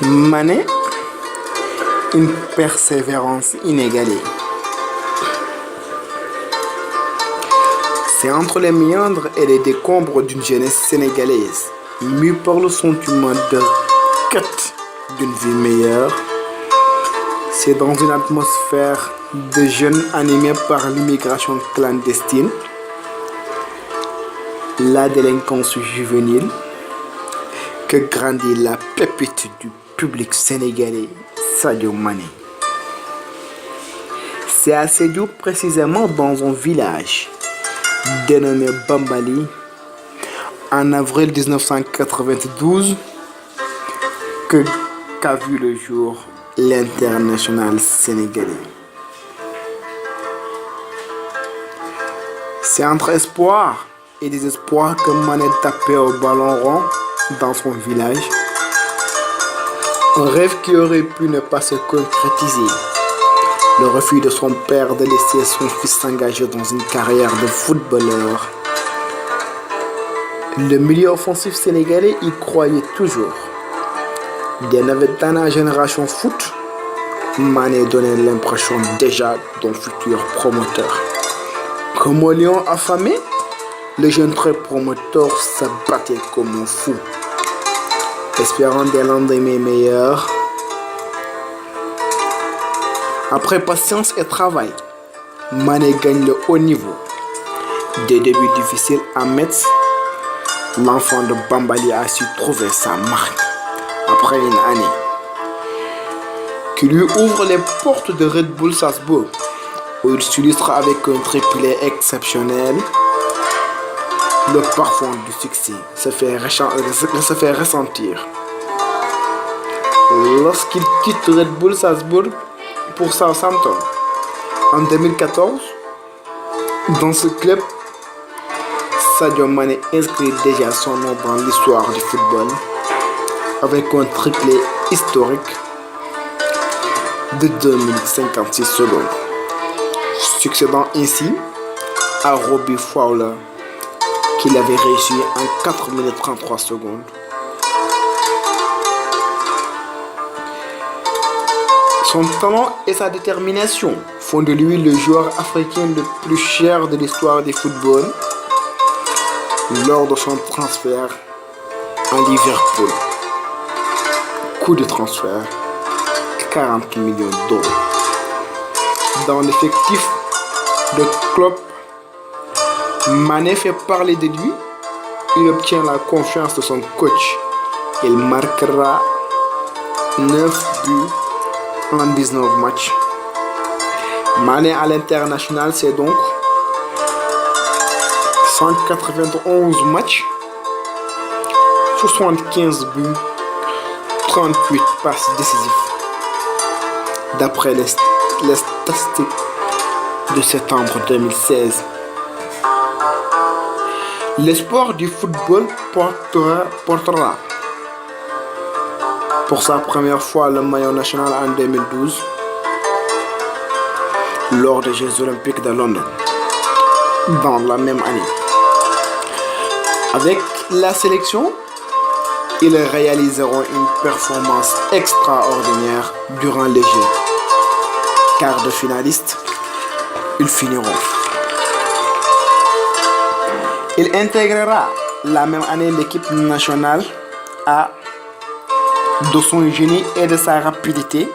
Mané, une persévérance inégalée. C'est entre les méandres et les décombres d'une jeunesse sénégalaise, mue par le sentiment de quête d'une vie meilleure. C'est dans une atmosphère de jeunes animés par l'immigration clandestine, la délinquance juvénile, que grandit la pépite du public sénégalais, Sadio Mané. C'est à Sédhiou, précisément dans un village dénommé Bambali, en avril 1992, qu'a vu le jour l'international sénégalais. C'est entre espoir et désespoir que Mané tapait au ballon rond dans son village. Un rêve qui aurait pu ne pas se concrétiser. Le refus de son père de laisser son fils s'engager dans une carrière de footballeur. Le milieu offensif sénégalais y croyait toujours. Bien dans la génération foot, Mané donnait l'impression déjà d'un futur promoteur. Comme un lion affamé, le jeune très promoteur se battait comme un fou, espérant des lendemains meilleurs. Après patience et travail, Mané gagne le haut niveau. Des débuts difficiles à Metz, l'enfant de Bambali a su trouver sa marque après une année qui lui ouvre les portes de Red Bull Salzbourg, où il s'illustre avec un triplé exceptionnel. Le parfum du succès se fait ressentir lorsqu'il quitte Red Bull Salzbourg pour Southampton en 2014. Dans ce club, Sadio Mané inscrit déjà son nom dans l'histoire du football avec un triplé historique de 2056 secondes, succédant ainsi à Robbie Fowler, qu'il avait réussi en 4 minutes 33 secondes. Son talent et sa détermination font de lui le joueur africain le plus cher de l'histoire du football lors de son transfert à Liverpool. Coût de transfert 40 millions d'euros. Dans l'effectif de Klopp, Mané fait parler de lui. Il obtient la confiance de son coach. Il marquera 9 buts en 19 matchs. Mané à l'international, c'est donc 191 matchs, 75 buts, 38 passes décisives. D'après les statistiques de septembre 2016. L'espoir du football portera pour sa première fois le maillot national en 2012 lors des Jeux Olympiques de Londres dans la même année. Avec la sélection, ils réaliseront une performance extraordinaire durant les Jeux. Quart de finaliste, ils finiront. Il intégrera la même année l'équipe nationale A. De son génie et de sa rapidité,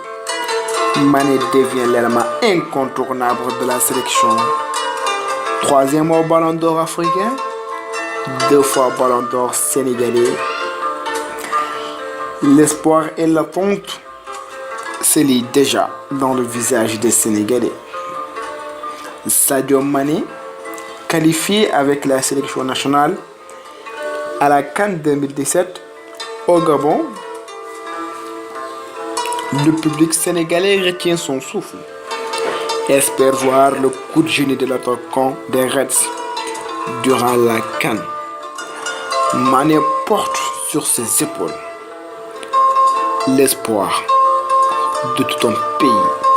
Mané devient l'élément incontournable de la sélection. 3e au Ballon d'Or africain, 2 fois Ballon d'Or sénégalais. L'espoir et l'attente se lient déjà dans le visage des Sénégalais. Sadio Mané, qualifié avec la sélection nationale à la CAN 2017 au Gabon, le public sénégalais retient son souffle et espère voir le coup de génie de l'attaquant des Reds durant la CAN. Mané porte sur ses épaules l'espoir de tout un pays.